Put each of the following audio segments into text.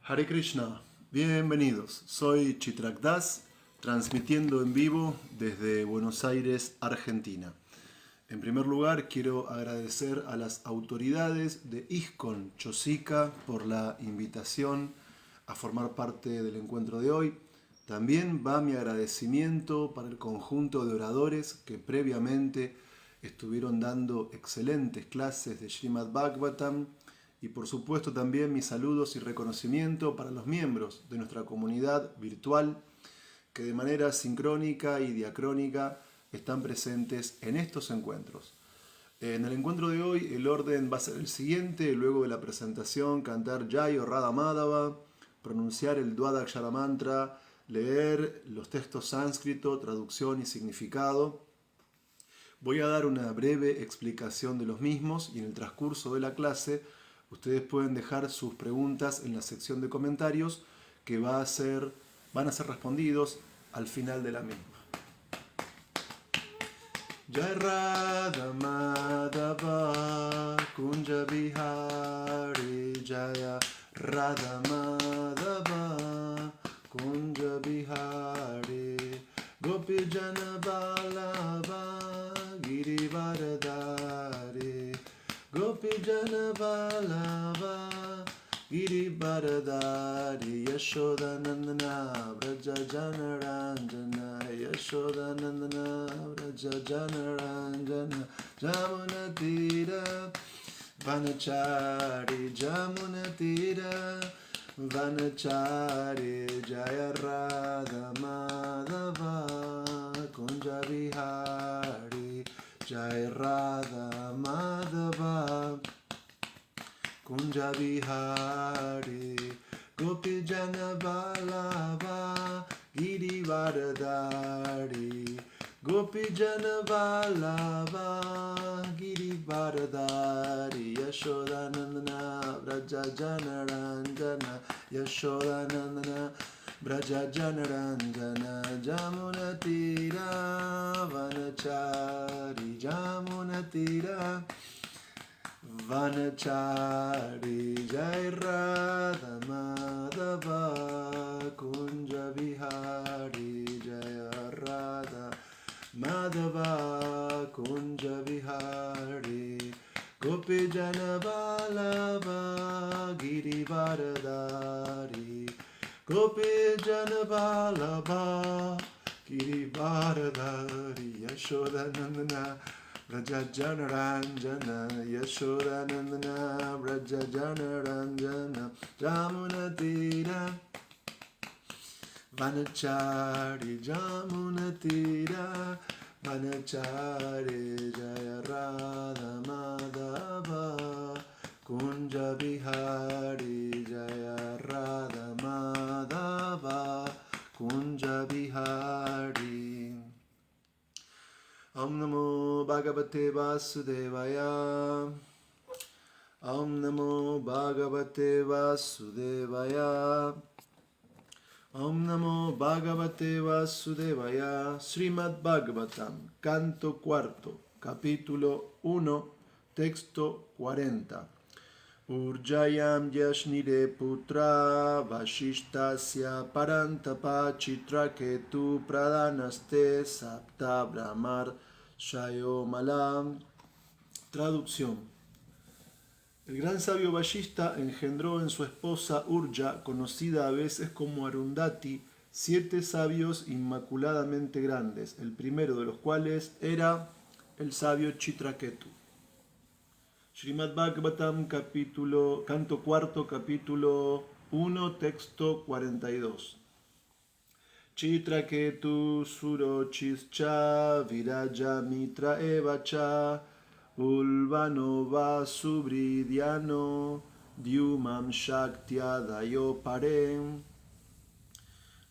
Hare Krishna, bienvenidos. Soy Chitrak Das, transmitiendo en vivo desde Buenos Aires, Argentina. En primer lugar, quiero agradecer a las autoridades de ISKCON Chosica por la invitación a formar parte del encuentro de hoy. También va mi agradecimiento para el conjunto de oradores que previamente estuvieron dando excelentes clases de Srimad Bhagavatam. Y por supuesto también mis saludos y reconocimiento para los miembros de nuestra comunidad virtual que de manera sincrónica y diacrónica están presentes en estos encuentros. En el encuentro de hoy el orden va a ser el siguiente: luego de la presentación cantar Jai o Radha Madhava, pronunciar el Dwadakshara Mantra, leer los textos sánscrito, traducción y significado. Voy a dar una breve explicación de los mismos y en el transcurso de la clase ustedes pueden dejar sus preguntas en la sección de comentarios que van a ser respondidos al final de la misma. Jai Radha Madhava Kunja Bihari Jaya Radha Madhava Kunja Bihari Gopi Jana Vallabha Girivaradari Gopi Jana Vallabha Girivaradari Yashodanandana Vraja Jana Ranjana Yashodanandana Vraja Jana Ranjana Jamuna Tira Vanachari Jamuna Tira Vanachari Jaya Radha Madhava Kunja Bihari Jai Radha Madhava Kunja Bihari Gopi Jana Vallabha Girivaradari Gopi Jana Vallabha Girivaradari Yashodanandana Vraja Jana Ranjana Yashodanandana Vraja Jana Ranjana Jamuna Tira Vanachari Jamuna Tira Vanachari Jai Radha Madhava Kunja Bihari Jaya Radha Madhava Kunja Bihari Gopi Jana Vallabha Girivaradari Gopi Jana Vallabha Girivaradari Yashodanandana Vraja Jana Ranjana Yashodanandana Vraja Jana Ranjana Jamuna Tira Vanachari Jamuna Tira Vanachari Jaya Radha Madhava Kunja Bihari Jaya Radha Madhava Kunja Bihari. Om Namo Bhagavate Vasudevaya. Om Namo Bhagavate Vasudevaya. Om Namo Bhagavate Vasudevaya. Srimad Bhagavatam, canto cuarto, capítulo 1, texto 40. Urjayam Yashnire Putra Vashishtasya Parantapa Chitraketu Pradanaste Sapta Brahmar Shayomalam. Traducción. El gran sabio Vashishta engendró en su esposa Urja, conocida a veces como Arundhati, 7 sabios inmaculadamente grandes, el primero de los cuales era el sabio Chitraketu. Srimad Bhagavatam, canto cuarto, capítulo 1, texto 42. Chitraketu surochischa viraja mitra evacha ulvano vasubridiano dyumam shaktya dayoparem.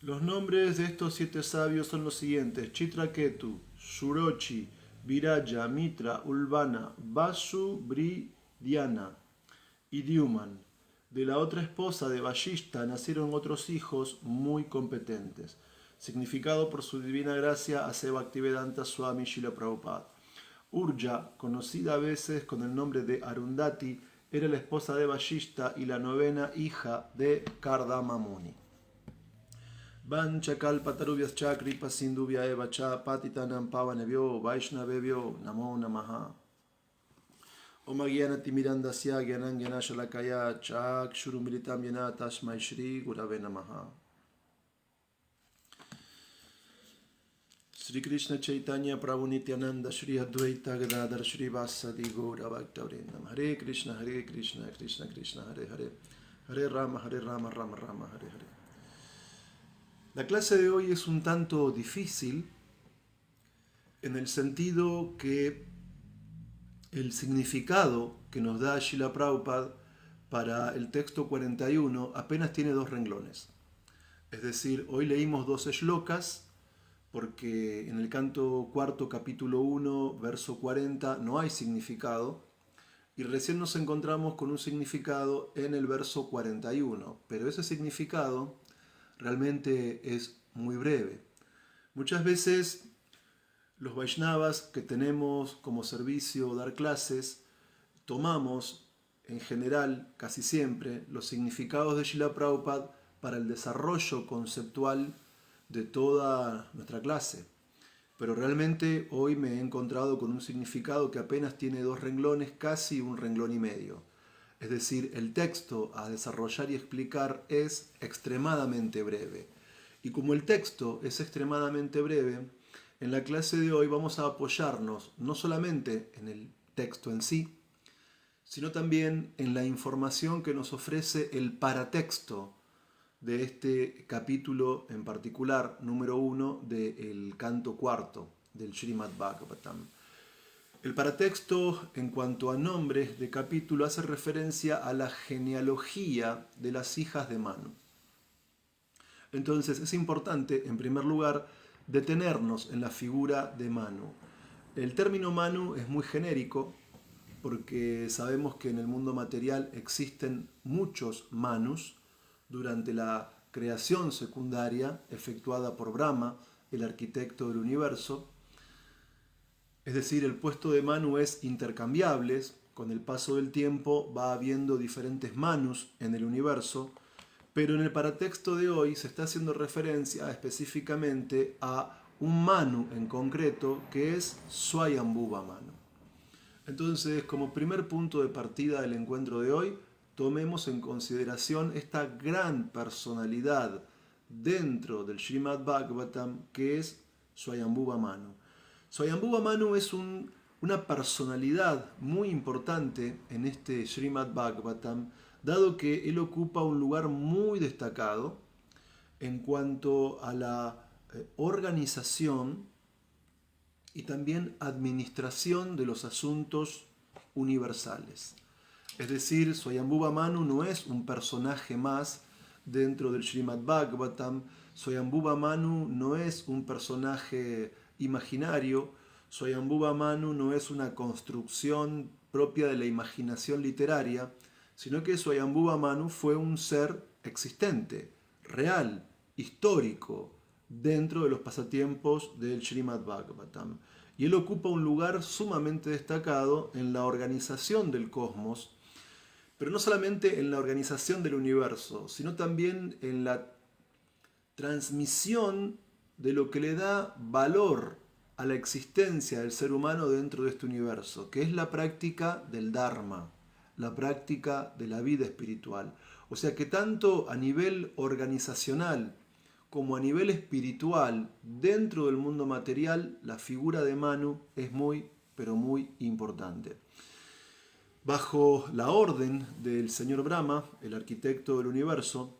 Los nombres de estos 7 sabios son los siguientes: Chitraketu, Surochi, Viraja, Mitra, Ulvana, Vasu, Bridiana y Dyuman. De la otra esposa de Vashishta nacieron otros hijos muy competentes. Significado por su divina gracia a Bhaktivedanta Swami Srila Prabhupada. Urja, conocida a veces con el nombre de Arundhati, era la esposa de Vashishta y la novena hija de Kardama Muni. Vancha kalpatarubhyas chakripa sindubhya eva cha patitanam pavanebhyo vaishnavebhyo namo namaha. Om Gyanati Mirandasya Gyanan Gyanashalakaya Chakshurumilitam Yana Tasmai Shri Gurave Namaha. Sri Krishna Chaitanya Prabhu Nityananda Shri Advaita Gadadhar Shri Vasadi Gaura Bhaktavrindam. Hare Krishna Krishna Krishna Hare Hare Hare Rama Rama Rama Hare Hare. La clase de hoy es un tanto difícil en el sentido que el significado que nos da Srila Prabhupada para el texto 41 apenas tiene 2 renglones. Es decir, hoy leímos 2 shlokas porque en el canto cuarto, capítulo 1, verso 40 no hay significado y recién nos encontramos con un significado en el verso 41, pero ese significado realmente es muy breve. Muchas veces los Vaishnavas que tenemos como servicio dar clases, tomamos en general, casi siempre, los significados de Srila Prabhupada para el desarrollo conceptual de toda nuestra clase. Pero realmente hoy me he encontrado con un significado que apenas tiene 2 renglones, casi 1 renglón y medio. Es decir, el texto a desarrollar y explicar es extremadamente breve. Y como el texto es extremadamente breve, en la clase de hoy vamos a apoyarnos no solamente en el texto en sí, sino también en la información que nos ofrece el paratexto de este capítulo en particular, número 1 del canto cuarto del Srimad Bhagavatam. El paratexto, en cuanto a nombres de capítulo, hace referencia a la genealogía de las hijas de Manu. Entonces es importante, en primer lugar, detenernos en la figura de Manu. El término Manu es muy genérico porque sabemos que en el mundo material existen muchos Manus durante la creación secundaria efectuada por Brahma, el arquitecto del universo. Es decir, el puesto de Manu es intercambiable. Con el paso del tiempo va habiendo diferentes Manus en el universo, pero en el paratexto de hoy se está haciendo referencia específicamente a un Manu en concreto que es Swayambhuva Manu. Entonces, como primer punto de partida del encuentro de hoy, tomemos en consideración esta gran personalidad dentro del Srimad Bhagavatam que es Swayambhuva Manu. Swayambhuva Manu es una personalidad muy importante en este Srimad Bhagavatam, dado que él ocupa un lugar muy destacado en cuanto a la organización y también administración de los asuntos universales. Es decir, Swayambhuva Manu no es un personaje más dentro del Srimad Bhagavatam. Swayambhuva Manu no es un personaje imaginario. Swayambhuva Manu no es una construcción propia de la imaginación literaria, sino que Swayambhuva Manu fue un ser existente, real, histórico, dentro de los pasatiempos del Srimad Bhagavatam. Y él ocupa un lugar sumamente destacado en la organización del cosmos, pero no solamente en la organización del universo, sino también en la transmisión de lo que le da valor a la existencia del ser humano dentro de este universo, que es la práctica del Dharma, la práctica de la vida espiritual. O sea que tanto a nivel organizacional como a nivel espiritual, dentro del mundo material, la figura de Manu es muy, pero muy importante. Bajo la orden del señor Brahma, el arquitecto del universo,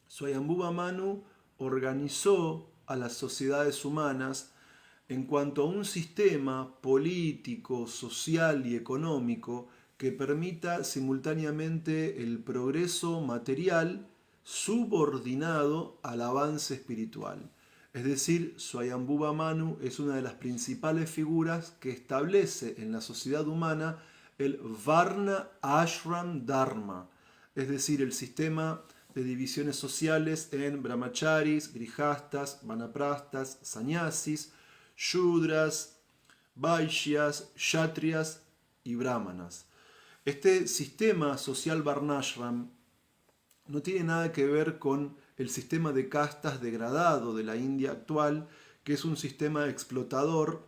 Swayambhuva Manu organizó a las sociedades humanas en cuanto a un sistema político, social y económico que permita simultáneamente el progreso material subordinado al avance espiritual. Es decir, Swayambhuva Manu es una de las principales figuras que establece en la sociedad humana el Varna Ashram Dharma, es decir, el sistema de divisiones sociales en brahmacharis, grihastas, vanaprastas, sannyasis, shudras, vaishyas, kshatriyas y brahmanas. Este sistema social Varnashram no tiene nada que ver con el sistema de castas degradado de la India actual, que es un sistema explotador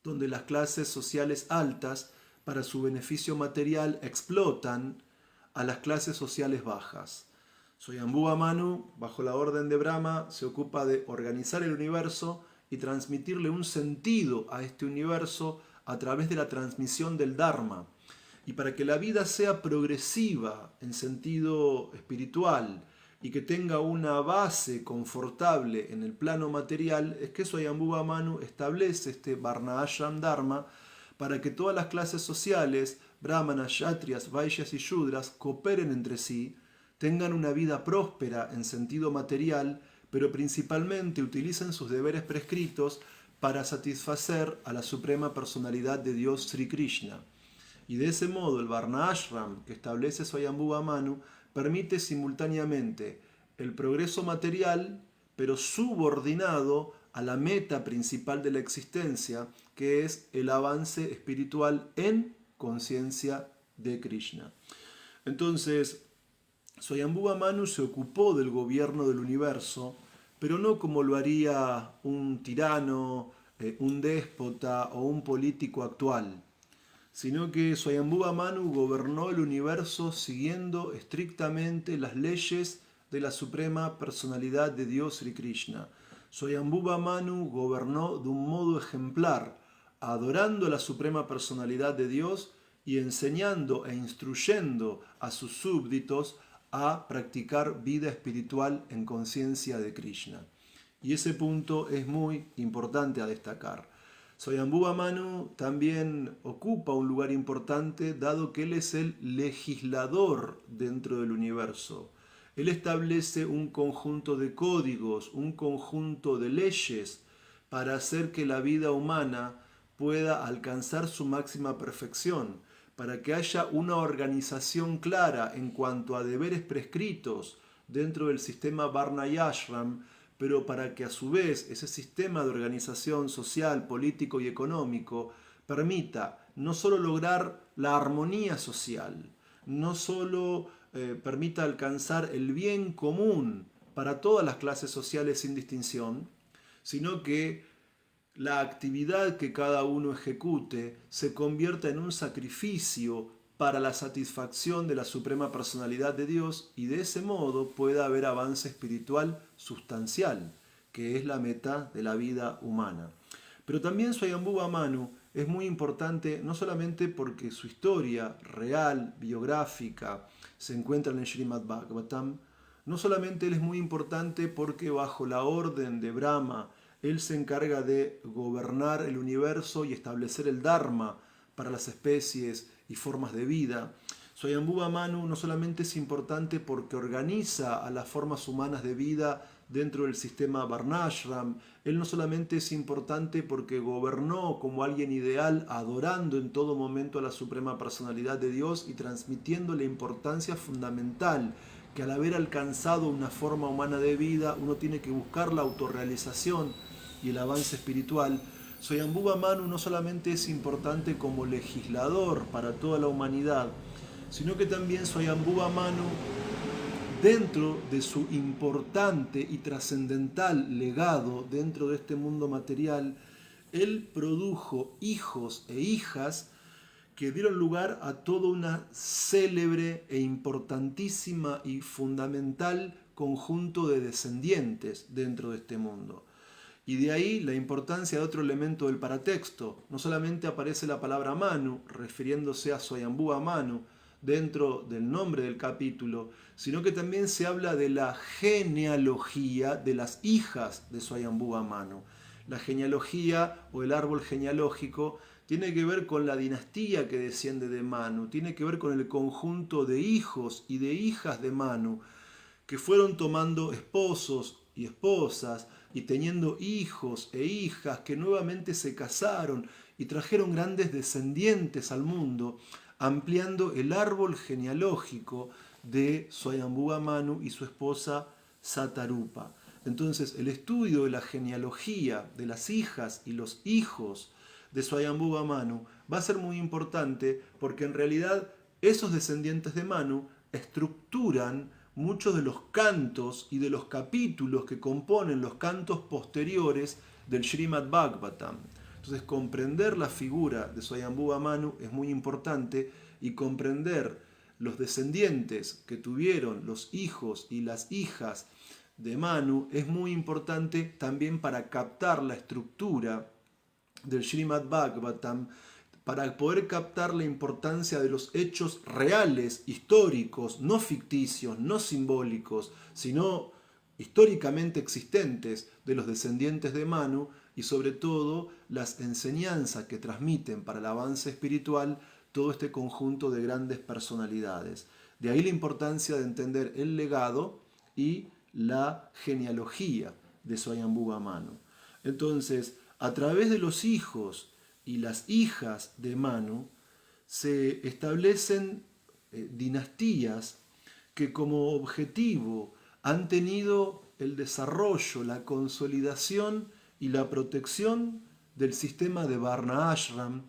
donde las clases sociales altas, para su beneficio material, explotan a las clases sociales bajas. Swayambhuva Manu, bajo la orden de Brahma, se ocupa de organizar el universo y transmitirle un sentido a este universo a través de la transmisión del Dharma. Y para que la vida sea progresiva en sentido espiritual y que tenga una base confortable en el plano material, es que Swayambhuva Manu establece este Varna Ashram Dharma para que todas las clases sociales, brahmanas, kshatriyas, vaishyas y shudras, cooperen entre sí, tengan una vida próspera en sentido material, pero principalmente utilicen sus deberes prescritos para satisfacer a la suprema personalidad de Dios Sri Krishna. Y de ese modo el Varna Ashram que establece Swayambhuva Manu permite simultáneamente el progreso material, pero subordinado a la meta principal de la existencia, que es el avance espiritual en conciencia de Krishna. Entonces, Swayambhuva Manu se ocupó del gobierno del universo, pero no como lo haría un tirano, un déspota o un político actual, sino que Swayambhuva Manu gobernó el universo siguiendo estrictamente las leyes de la suprema personalidad de Dios Sri Krishna. Swayambhuva Manu gobernó de un modo ejemplar, adorando a la suprema personalidad de Dios y enseñando e instruyendo a sus súbditos a practicar vida espiritual en conciencia de Krishna. Y ese punto es muy importante a destacar. Swayambhuva Manu también ocupa un lugar importante dado que él es el legislador dentro del universo. Él establece un conjunto de códigos, un conjunto de leyes para hacer que la vida humana pueda alcanzar su máxima perfección, para que haya una organización clara en cuanto a deberes prescritos dentro del sistema Varna y Ashram, pero para que a su vez ese sistema de organización social, político y económico permita no solo lograr la armonía social, no solo permita alcanzar el bien común para todas las clases sociales sin distinción, sino que la actividad que cada uno ejecute se convierta en un sacrificio para la satisfacción de la suprema personalidad de Dios y de ese modo pueda haber avance espiritual sustancial, que es la meta de la vida humana. Pero también Swayambhuva Manu es muy importante no solamente porque su historia real, biográfica, se encuentra en el Srimad Bhagavatam, no solamente él es muy importante porque bajo la orden de Brahma él se encarga de gobernar el universo y establecer el Dharma para las especies y formas de vida. Swayambhuva Manu no solamente es importante porque organiza a las formas humanas de vida dentro del sistema Varnashram, él no solamente es importante porque gobernó como alguien ideal, adorando en todo momento a la suprema personalidad de Dios y transmitiendo la importancia fundamental que al haber alcanzado una forma humana de vida, uno tiene que buscar la autorrealización y el avance espiritual. Swayambhuva Manu no solamente es importante como legislador para toda la humanidad, sino que también Swayambhuva Manu, dentro de su importante y trascendental legado dentro de este mundo material, él produjo hijos e hijas que dieron lugar a toda una célebre e importantísima y fundamental conjunto de descendientes dentro de este mundo. Y de ahí la importancia de otro elemento del paratexto. No solamente aparece la palabra Manu, refiriéndose a Swayambhuva Manu, dentro del nombre del capítulo, sino que también se habla de la genealogía de las hijas de Swayambhuva Manu. La genealogía o el árbol genealógico tiene que ver con la dinastía que desciende de Manu, tiene que ver con el conjunto de hijos y de hijas de Manu, que fueron tomando esposos y esposas y teniendo hijos e hijas que nuevamente se casaron y trajeron grandes descendientes al mundo, ampliando el árbol genealógico de Swayambhuva Manu y su esposa Satarupa. Entonces, el estudio de la genealogía de las hijas y los hijos de Swayambhuva Manu va a ser muy importante porque en realidad esos descendientes de Manu estructuran muchos de los cantos y de los capítulos que componen los cantos posteriores del Srimad Bhagavatam. Entonces, comprender la figura de Swayambhuva Manu es muy importante, y comprender los descendientes que tuvieron los hijos y las hijas de Manu es muy importante también para captar la estructura del Srimad Bhagavatam, para poder captar la importancia de los hechos reales, históricos, no ficticios, no simbólicos, sino históricamente existentes de los descendientes de Manu, y sobre todo las enseñanzas que transmiten para el avance espiritual todo este conjunto de grandes personalidades. De ahí la importancia de entender el legado y la genealogía de Swayambhuva Manu. Entonces, a través de los hijos y las hijas de Manu se establecen dinastías que como objetivo han tenido el desarrollo, la consolidación y la protección del sistema de Varna Ashram,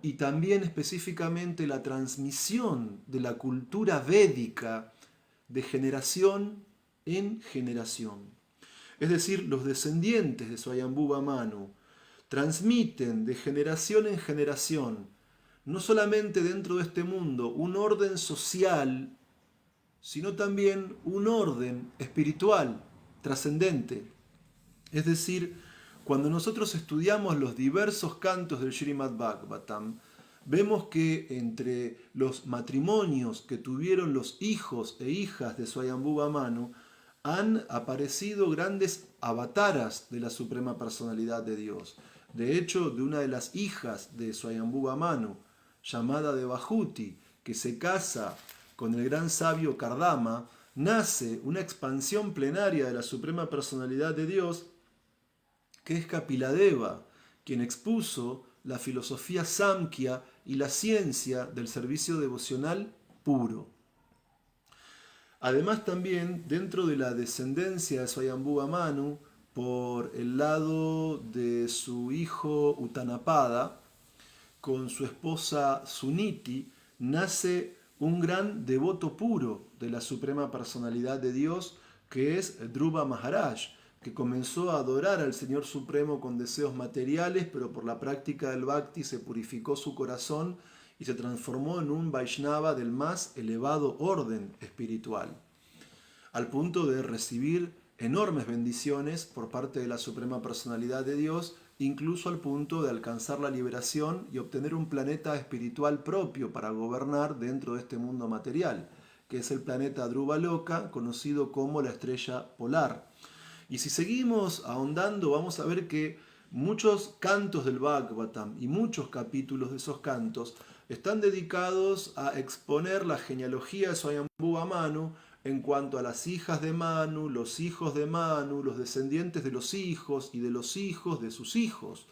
y también específicamente la transmisión de la cultura védica de generación en generación. Es decir, los descendientes de Swayambhuva Manu transmiten de generación en generación, no solamente dentro de este mundo, un orden social, sino también un orden espiritual, trascendente. Es decir, cuando nosotros estudiamos los diversos cantos del Srimad Bhagavatam, vemos que entre los matrimonios que tuvieron los hijos e hijas de Swayambhuva Manu han aparecido grandes avataras de la Suprema Personalidad de Dios. De hecho, de una de las hijas de Swayambhuva Manu, llamada Devahuti, que se casa con el gran sabio Kardama, nace una expansión plenaria de la Suprema Personalidad de Dios, que es Kapiladeva, quien expuso la filosofía Samkhya y la ciencia del servicio devocional puro. Además, también dentro de la descendencia de Swayambhuva Manu, por el lado de su hijo Utanapada, con su esposa Suniti, nace un gran devoto puro de la Suprema Personalidad de Dios, que es Dhruva Maharaj, que comenzó a adorar al Señor Supremo con deseos materiales, pero por la práctica del Bhakti se purificó su corazón y se transformó en un Vaishnava del más elevado orden espiritual, al punto de recibir enormes bendiciones por parte de la Suprema Personalidad de Dios, incluso al punto de alcanzar la liberación y obtener un planeta espiritual propio para gobernar dentro de este mundo material, que es el planeta Dhruva Loka, conocido como la estrella polar. Y si seguimos ahondando, vamos a ver que muchos cantos del Bhagavatam y muchos capítulos de esos cantos están dedicados a exponer la genealogía de Swayambhuva Manu en cuanto a las hijas de Manu, los hijos de Manu, los descendientes de los hijos y de los hijos de sus hijos,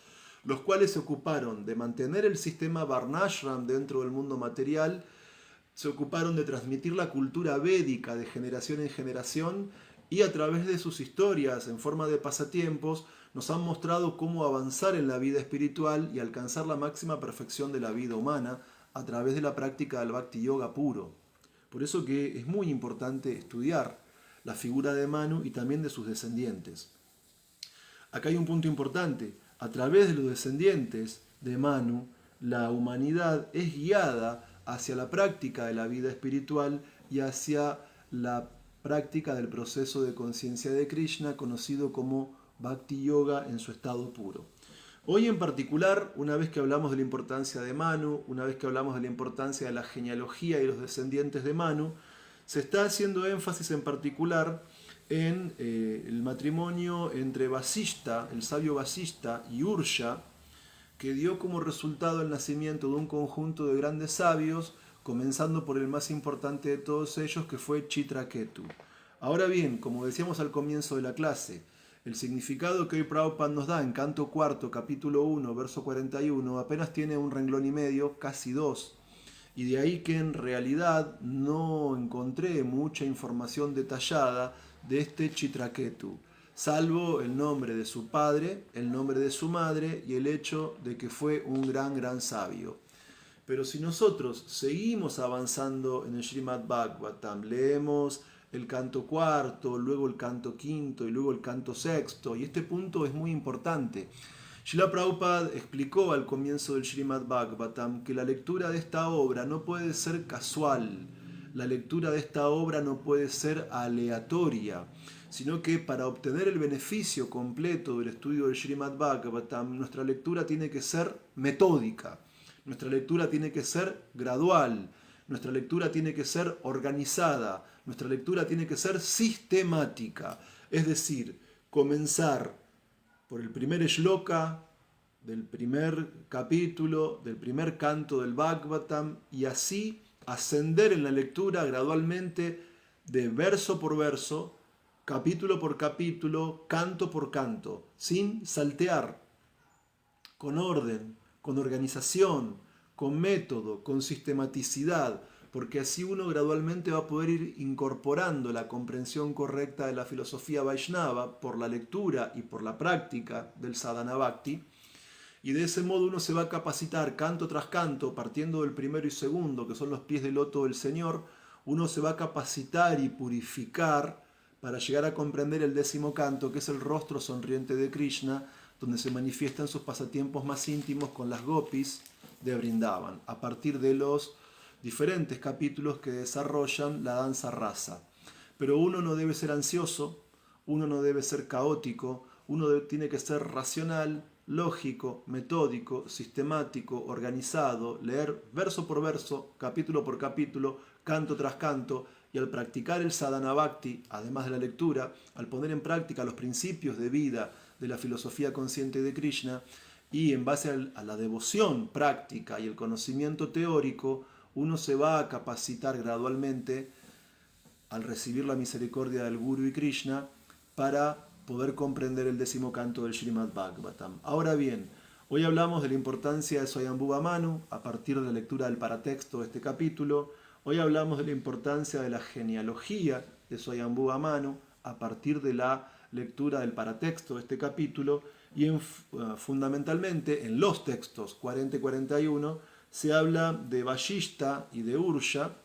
los cuales se ocuparon de mantener el sistema Varnashram dentro del mundo material, se ocuparon de transmitir la cultura védica de generación en generación, y a través de sus historias en forma de pasatiempos nos han mostrado cómo avanzar en la vida espiritual y alcanzar la máxima perfección de la vida humana a través de la práctica del Bhakti Yoga puro. Por eso que es muy importante estudiar la figura de Manu y también de sus descendientes. Acá hay un punto importante. A través de los descendientes de Manu, la humanidad es guiada hacia la práctica de la vida espiritual y hacia la práctica del proceso de conciencia de Krishna, conocido como Bhakti Yoga en su estado puro. Hoy en particular, una vez que hablamos de la importancia de Manu, una vez que hablamos de la importancia de la genealogía y los descendientes de Manu, se está haciendo énfasis en particular en el matrimonio entre Vasishta, el sabio Vasishta, y Ursha, que dio como resultado el nacimiento de un conjunto de grandes sabios, comenzando por el más importante de todos ellos, que fue Chitraketu. Ahora bien, como decíamos al comienzo de la clase, el significado que hoy Prabhupada nos da en Canto Cuarto, capítulo 1, verso 41, apenas tiene un renglón y medio, casi dos, y de ahí que en realidad no encontré mucha información detallada de este Chitraketu. salvo el nombre de su padre, el nombre de su madre y el hecho de que fue un gran sabio. Pero si nosotros seguimos avanzando en el Srimad Bhagavatam, leemos el canto cuarto, luego el canto quinto y luego el canto sexto, y este punto es muy importante. Srila Prabhupada explicó al comienzo del Srimad Bhagavatam que la lectura de esta obra no puede ser casual, la lectura de esta obra no puede ser aleatoria, sino que para obtener el beneficio completo del estudio del Srimad Bhagavatam, nuestra lectura tiene que ser metódica. Nuestra lectura tiene que ser gradual, nuestra lectura tiene que ser organizada, nuestra lectura tiene que ser sistemática. Es decir, comenzar por el primer shloka del primer capítulo, del primer canto del Bhagavatam y así ascender en la lectura gradualmente de verso por verso, capítulo por capítulo, canto por canto, sin saltear, con orden, con organización, con método, con sistematicidad, porque así uno gradualmente va a poder ir incorporando la comprensión correcta de la filosofía Vaishnava por la lectura y por la práctica del Sadhana Bhakti, y de ese modo uno se va a capacitar canto tras canto, partiendo del primero y segundo, que son los pies del loto del Señor, uno se va a capacitar y purificar para llegar a comprender el 10º canto, que es el rostro sonriente de Krishna, donde se manifiestan sus pasatiempos más íntimos con las gopis de Vrindavan, a partir de los diferentes capítulos que desarrollan la danza rasa. Pero uno no debe ser ansioso, uno no debe ser caótico, uno tiene que ser racional, lógico, metódico, sistemático, organizado, leer verso por verso, capítulo por capítulo, canto tras canto, y al practicar el sadhana bhakti, además de la lectura, al poner en práctica los principios de vida de la filosofía consciente de Krishna, y en base a la devoción práctica y el conocimiento teórico, uno se va a capacitar gradualmente al recibir la misericordia del Guru y Krishna para poder comprender el 10º canto del Srimad Bhagavatam. Ahora bien, hoy hablamos de la importancia de Swayambhuva Manu a partir de la lectura del paratexto de este capítulo. Hoy hablamos de la importancia de la genealogía de Swayambhuva Manu a partir de la lectura del paratexto de este capítulo y fundamentalmente en los textos 40 y 41 se habla de Vashishta y de Ursha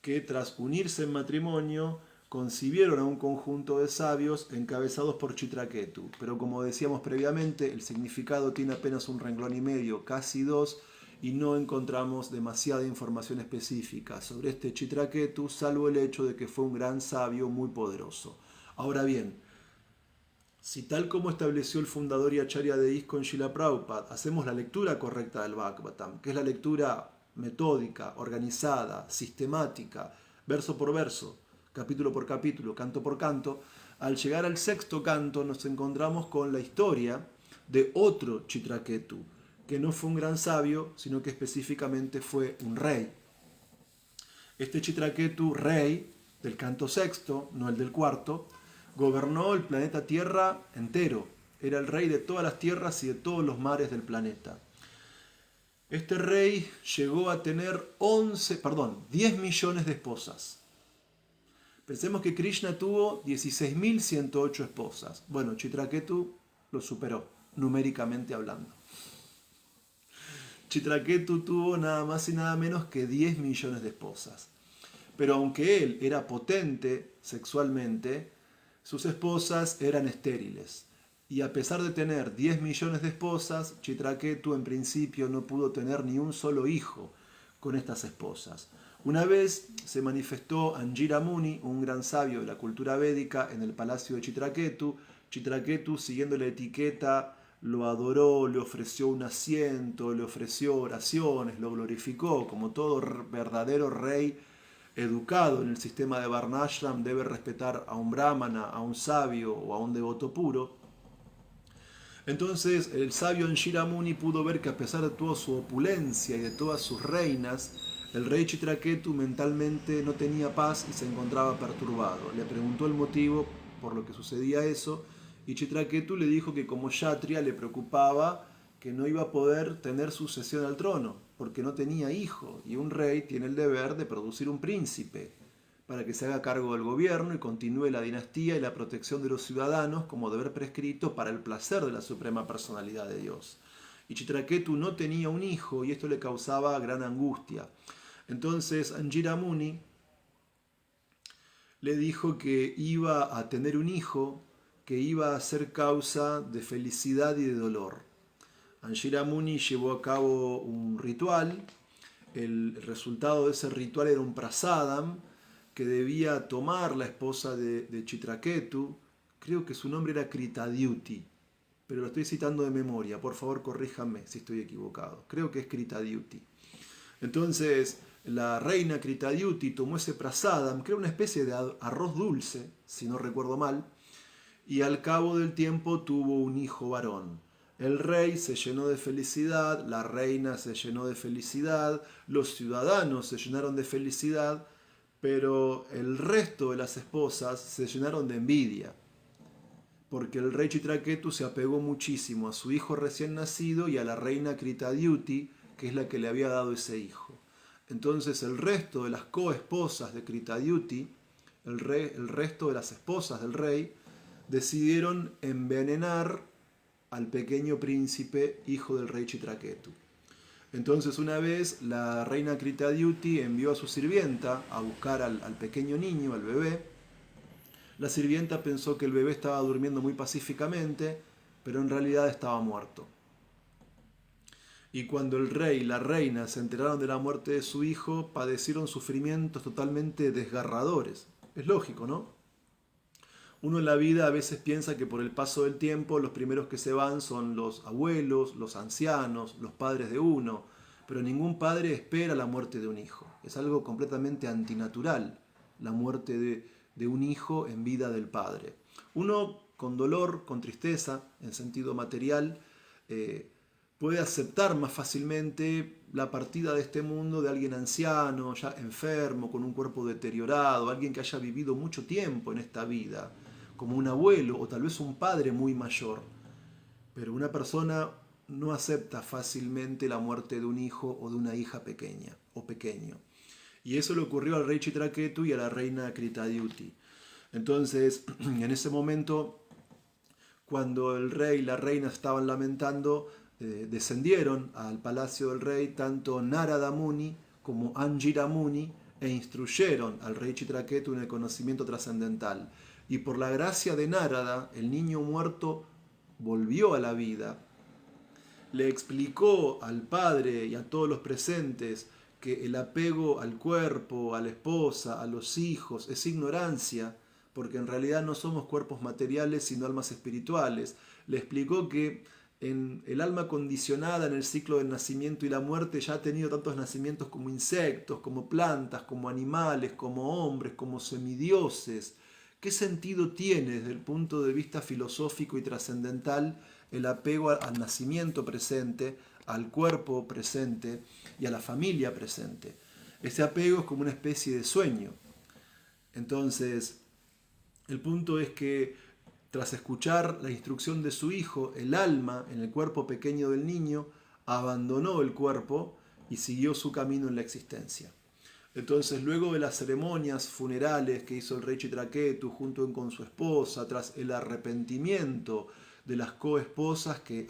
que tras unirse en matrimonio concibieron a un conjunto de sabios encabezados por Chitraketu. Pero como decíamos previamente, el significado tiene apenas un renglón y medio, casi dos, y no encontramos demasiada información específica sobre este Chitraketu, salvo el hecho de que fue un gran sabio muy poderoso. Ahora bien, si tal como estableció el fundador y acharya de ISKCON Srila Prabhupada, hacemos la lectura correcta del Bhagavatam, que es la lectura metódica, organizada, sistemática, verso por verso, capítulo por capítulo, canto por canto, al llegar al 6º canto nos encontramos con la historia de otro Chitraketu, que no fue un gran sabio, sino que específicamente fue un rey. Este Chitraketu, rey del canto 6º, no el del 4º, gobernó el planeta Tierra entero. Era el rey de todas las tierras y de todos los mares del planeta. Este rey llegó a tener 10 millones de esposas. Pensemos que Krishna tuvo 16.108 esposas. Bueno, Chitraketu lo superó, numéricamente hablando. Chitraketu tuvo nada más y nada menos que 10 millones de esposas. Pero aunque él era potente sexualmente, sus esposas eran estériles. Y a pesar de tener 10 millones de esposas, Chitraketu en principio no pudo tener ni un solo hijo con estas esposas. Una vez se manifestó Angira Muni, un gran sabio de la cultura védica, en el palacio de Chitraketu. Chitraketu, siguiendo la etiqueta, lo adoró, le ofreció un asiento, le ofreció oraciones, lo glorificó. Como todo verdadero rey educado en el sistema de Varnashram debe respetar a un brahmana, a un sabio o a un devoto puro. Entonces el sabio Angira Muni pudo ver que a pesar de toda su opulencia y de todas sus reinas, el rey Chitraketu mentalmente no tenía paz y se encontraba perturbado. Le preguntó el motivo por lo que sucedía eso y Chitraketu le dijo que como Kshatriya le preocupaba que no iba a poder tener sucesión al trono porque no tenía hijo y un rey tiene el deber de producir un príncipe. para que se haga cargo del gobierno y continúe la dinastía y la protección de los ciudadanos como deber prescrito para el placer de la suprema personalidad de Dios. Y Chitraketu no tenía un hijo y esto le causaba gran angustia. Entonces Anjira Muni le dijo que iba a tener un hijo que iba a ser causa de felicidad y de dolor. Anjira Muni llevó a cabo un ritual. El resultado de ese ritual era un prasadam que debía tomar la esposa de Chitraketu. Creo que su nombre era Kritadyuti, pero lo estoy citando de memoria. Por favor, corríjame si estoy equivocado. Creo que es Kritadyuti. Entonces, la reina Kritadyuti tomó ese prasadam, que era una especie de arroz dulce, si no recuerdo mal, y al cabo del tiempo tuvo un hijo varón. El rey se llenó de felicidad, la reina se llenó de felicidad, los ciudadanos se llenaron de felicidad, pero el resto de las esposas se llenaron de envidia, porque el rey Chitraketu se apegó muchísimo a su hijo recién nacido y a la reina Kritadyuti, que es la que le había dado ese hijo. Entonces el resto de las coesposas de Kritadyuti, el resto de las esposas del rey, decidieron envenenar al pequeño príncipe, hijo del rey Chitraketu. Entonces una vez la reina Kritadyuti envió a su sirvienta a buscar al pequeño niño, al bebé. La sirvienta pensó que el bebé estaba durmiendo muy pacíficamente, pero en realidad estaba muerto. Y cuando el rey y la reina se enteraron de la muerte de su hijo, padecieron sufrimientos totalmente desgarradores. Es lógico, ¿no? Uno en la vida a veces piensa que por el paso del tiempo los primeros que se van son los abuelos, los ancianos, los padres de uno, pero ningún padre espera la muerte de un hijo. Es algo completamente antinatural, la muerte de un hijo en vida del padre. Uno con dolor, con tristeza, en sentido material, puede aceptar más fácilmente la partida de este mundo de alguien anciano, ya enfermo, con un cuerpo deteriorado, alguien que haya vivido mucho tiempo en esta vida, como un abuelo o tal vez un padre muy mayor. Pero una persona no acepta fácilmente la muerte de un hijo o de una hija pequeña o pequeño. Y eso le ocurrió al rey Chitraketu y a la reina Kritadyuti. Entonces, en ese momento, cuando el rey y la reina estaban lamentando, descendieron al palacio del rey tanto Narada Muni como Anjira Muni e instruyeron al rey Chitraketu en el conocimiento trascendental. Y por la gracia de Narada, el niño muerto volvió a la vida. Le explicó al padre y a todos los presentes que el apego al cuerpo, a la esposa, a los hijos, es ignorancia, porque en realidad no somos cuerpos materiales sino almas espirituales. Le explicó que el alma condicionada en el ciclo del nacimiento y la muerte ya ha tenido tantos nacimientos como insectos, como plantas, como animales, como hombres, como semidioses. ¿Qué sentido tiene desde el punto de vista filosófico y trascendental el apego al nacimiento presente, al cuerpo presente y a la familia presente? Ese apego es como una especie de sueño. Entonces, el punto es que tras escuchar la instrucción de su hijo, el alma en el cuerpo pequeño del niño abandonó el cuerpo y siguió su camino en la existencia. Entonces, luego de las ceremonias funerales que hizo el rey Chitraketu junto con su esposa, tras el arrepentimiento de las coesposas que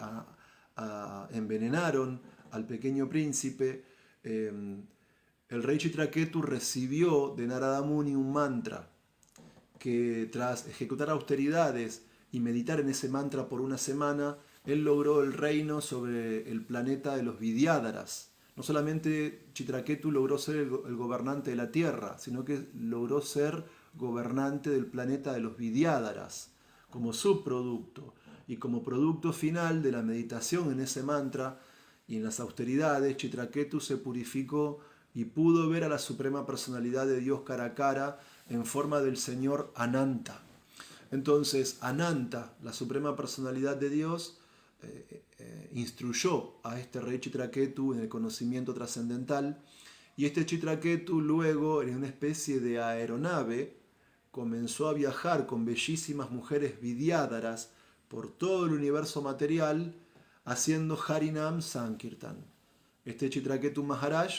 envenenaron al pequeño príncipe, el rey Chitraketu recibió de Narada Muni un mantra que tras ejecutar austeridades y meditar en ese mantra por una semana, él logró el reino sobre el planeta de los Vidyádaras. No solamente Chitraketu logró ser el gobernante de la tierra, sino que logró ser gobernante del planeta de los Vidyádaras como subproducto y como producto final de la meditación en ese mantra y en las austeridades. Chitraketu se purificó y pudo ver a la suprema personalidad de Dios cara a cara en forma del señor Ananta. Entonces Ananta, la suprema personalidad de Dios, instruyó a este rey Chitraketu en el conocimiento trascendental, y este Chitraketu luego, en una especie de aeronave, comenzó a viajar con bellísimas mujeres vidyádaras por todo el universo material, haciendo Harinam Sankirtan. Este Chitraketu Maharaj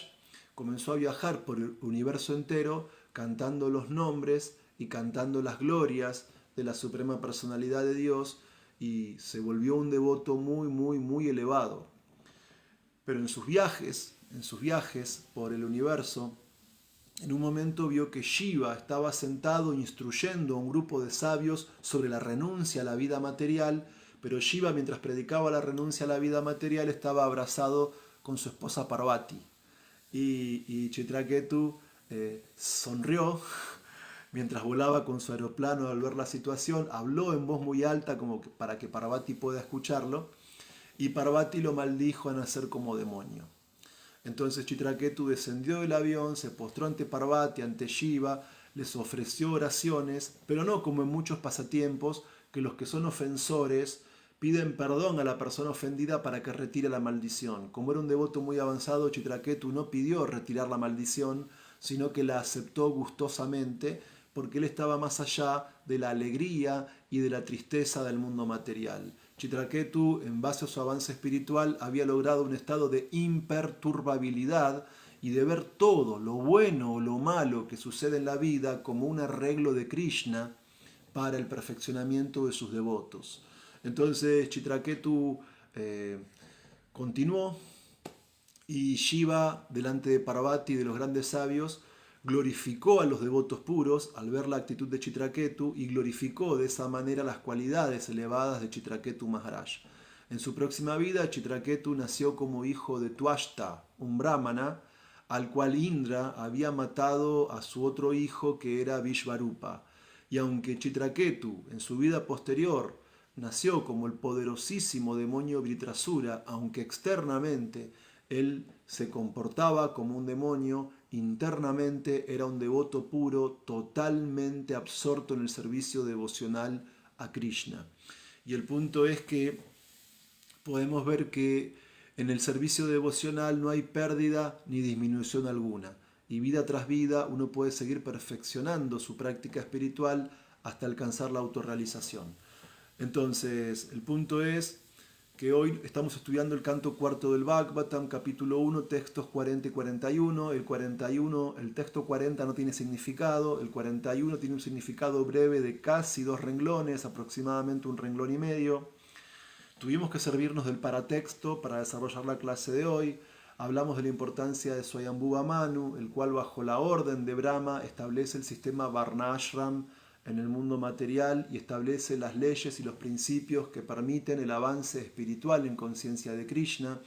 comenzó a viajar por el universo entero cantando los nombres y cantando las glorias de la Suprema Personalidad de Dios, y se volvió un devoto muy, muy, muy elevado. Pero en sus viajes por el universo, en un momento vio que Shiva estaba sentado instruyendo a un grupo de sabios sobre la renuncia a la vida material, pero Shiva, mientras predicaba la renuncia a la vida material, estaba abrazado con su esposa Parvati. Y Chitraketu sonrió mientras volaba con su aeroplano al ver la situación, habló en voz muy alta como para que Parvati pueda escucharlo, y Parvati lo maldijo a nacer como demonio. Entonces Chitraketu descendió del avión, se postró ante Parvati, ante Shiva, les ofreció oraciones, pero no como en muchos pasatiempos, que los que son ofensores piden perdón a la persona ofendida para que retire la maldición. Como era un devoto muy avanzado, Chitraketu no pidió retirar la maldición, sino que la aceptó gustosamente, porque él estaba más allá de la alegría y de la tristeza del mundo material. Chitraketu, en base a su avance espiritual, había logrado un estado de imperturbabilidad y de ver todo, lo bueno o lo malo que sucede en la vida, como un arreglo de Krishna para el perfeccionamiento de sus devotos. Entonces Chitraketu continuó, y Shiva, delante de Parvati y de los grandes sabios, glorificó a los devotos puros al ver la actitud de Chitraketu, y glorificó de esa manera las cualidades elevadas de Chitraketu Maharaj. En su próxima vida, Chitraketu nació como hijo de Tuashta, un brahmana, al cual Indra había matado a su otro hijo, que era Vishvarupa. Y aunque Chitraketu, en su vida posterior, nació como el poderosísimo demonio Vritrasura, aunque externamente él se comportaba como un demonio, internamente era un devoto puro, totalmente absorto en el servicio devocional a Krishna. Y el punto es que podemos ver que en el servicio devocional no hay pérdida ni disminución alguna. Y vida tras vida uno puede seguir perfeccionando su práctica espiritual hasta alcanzar la autorrealización. Entonces, el punto es que hoy estamos estudiando el canto cuarto del Bhagavatam, capítulo 1, textos 40 y 41. El texto 40 no tiene significado, el 41 tiene un significado breve de casi 2 renglones, aproximadamente 1 renglón y medio. Tuvimos que servirnos del paratexto para desarrollar la clase de hoy. Hablamos de la importancia de Swayambhuva Manu, el cual bajo la orden de Brahma establece el sistema Varna Ashram en el mundo material y establece las leyes y los principios que permiten el avance espiritual en conciencia de Krishna.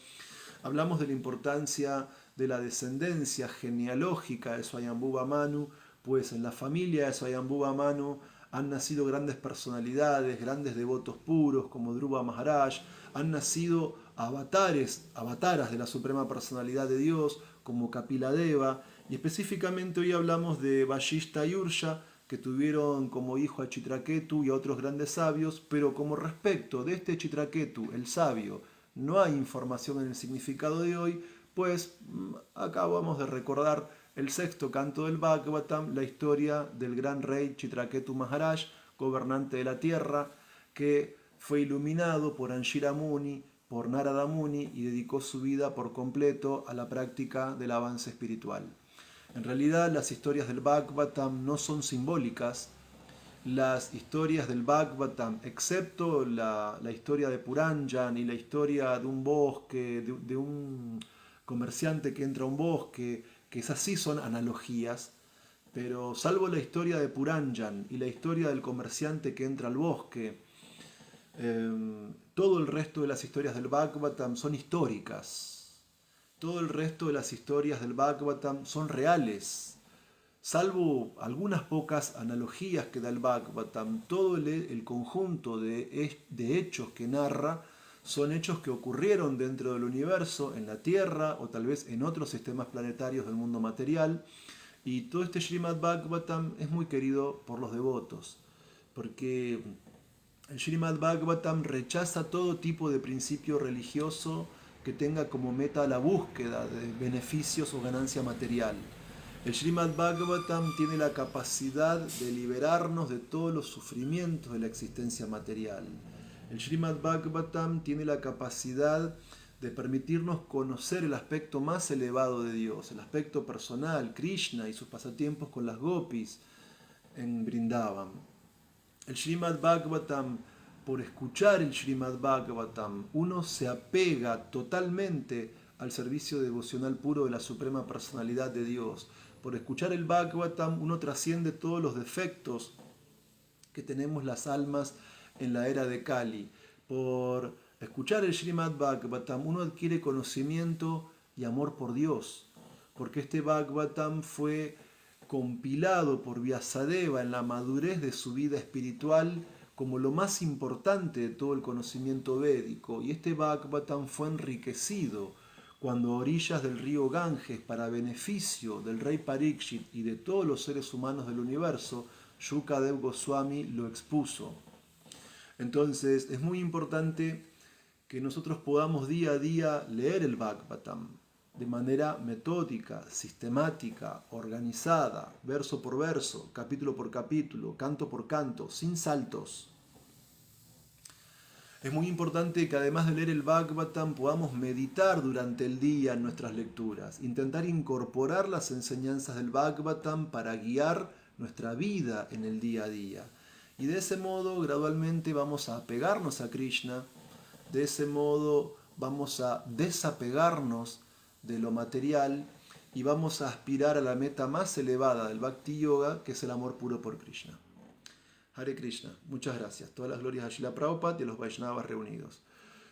Hablamos de la importancia de la descendencia genealógica de Swayambhuva Manu, pues en la familia de Swayambhuva Manu han nacido grandes personalidades, grandes devotos puros como Dhruva Maharaj, han nacido avataras de la Suprema Personalidad de Dios como Kapila Deva, y específicamente hoy hablamos de Vashishta y Ursha, que tuvieron como hijo a Chitraketu y a otros grandes sabios, pero como respecto de este Chitraketu, el sabio, no hay información en el significado de hoy, pues acabamos de recordar el sexto canto del Bhagavatam, la historia del gran rey Chitraketu Maharaj, gobernante de la tierra, que fue iluminado por Anshira Muni, por Narada Muni, y dedicó su vida por completo a la práctica del avance espiritual. En realidad, las historias del Bhagavatam no son simbólicas. Las historias del Bhagavatam, excepto la historia de Puranjan y la historia de un bosque, de un comerciante que entra a un bosque, que esas sí son analogías, pero salvo la historia de Puranjan y la historia del comerciante que entra al bosque, todo el resto de las historias del Bhagavatam son históricas. Todo el resto de las historias del Bhagavatam son reales. Salvo algunas pocas analogías que da el Bhagavatam, todo el conjunto de hechos que narra son hechos que ocurrieron dentro del universo, en la Tierra o tal vez en otros sistemas planetarios del mundo material. Y todo este Srimad Bhagavatam es muy querido por los devotos, porque el Srimad Bhagavatam rechaza todo tipo de principio religioso que tenga como meta la búsqueda de beneficios o ganancia material. El Srimad Bhagavatam tiene la capacidad de liberarnos de todos los sufrimientos de la existencia material. El Srimad Bhagavatam tiene la capacidad de permitirnos conocer el aspecto más elevado de Dios, el aspecto personal, Krishna y sus pasatiempos con las gopis en Vrindavan. El Srimad Bhagavatam, por escuchar el Srimad Bhagavatam, uno se apega totalmente al servicio devocional puro de la Suprema Personalidad de Dios. Por escuchar el Bhagavatam, uno trasciende todos los defectos que tenemos las almas en la era de Kali. Por escuchar el Srimad Bhagavatam, uno adquiere conocimiento y amor por Dios, porque este Bhagavatam fue compilado por Vyasadeva en la madurez de su vida espiritual como lo más importante de todo el conocimiento védico, y este Bhagavatam fue enriquecido cuando a orillas del río Ganges, para beneficio del rey Parikshit y de todos los seres humanos del universo, Shukadev Goswami lo expuso. Entonces es muy importante que nosotros podamos día a día leer el Bhagavatam de manera metódica, sistemática, organizada, verso por verso, capítulo por capítulo, canto por canto, sin saltos. Es muy importante que además de leer el Bhagavatam podamos meditar durante el día en nuestras lecturas, intentar incorporar las enseñanzas del Bhagavatam para guiar nuestra vida en el día a día. Y de ese modo gradualmente vamos a apegarnos a Krishna, de ese modo vamos a desapegarnos de lo material y vamos a aspirar a la meta más elevada del Bhakti Yoga, que es el amor puro por Krishna. Hare Krishna, muchas gracias. Todas las glorias a Srila Prabhupada y a los Vaishnavas reunidos.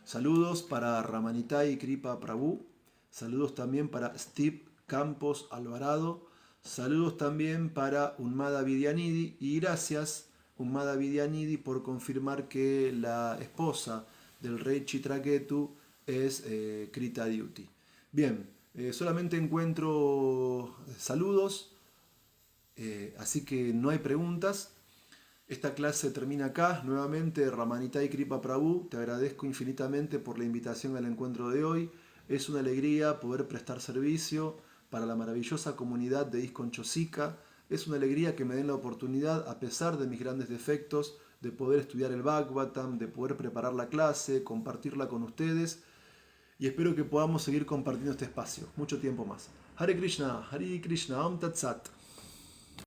Saludos para Ramanitai Kripa Prabhu. Saludos también para Steve Campos Alvarado. Saludos también para Unmada Vidyanidhi. Y gracias, Unmada Vidyanidhi, por confirmar que la esposa del rey Chitraketu es Krita Dyuti. Bien, solamente encuentro saludos, así que no hay preguntas. Esta clase termina acá. Nuevamente, Ramanitai Kripa Prabhu, te agradezco infinitamente por la invitación al encuentro de hoy. Es una alegría poder prestar servicio para la maravillosa comunidad de ISKCON Chosika. Es una alegría que me den la oportunidad, a pesar de mis grandes defectos, de poder estudiar el Bhagavatam, de poder preparar la clase, compartirla con ustedes. Y espero que podamos seguir compartiendo este espacio mucho tiempo más. Hare Krishna, Om Tat Sat.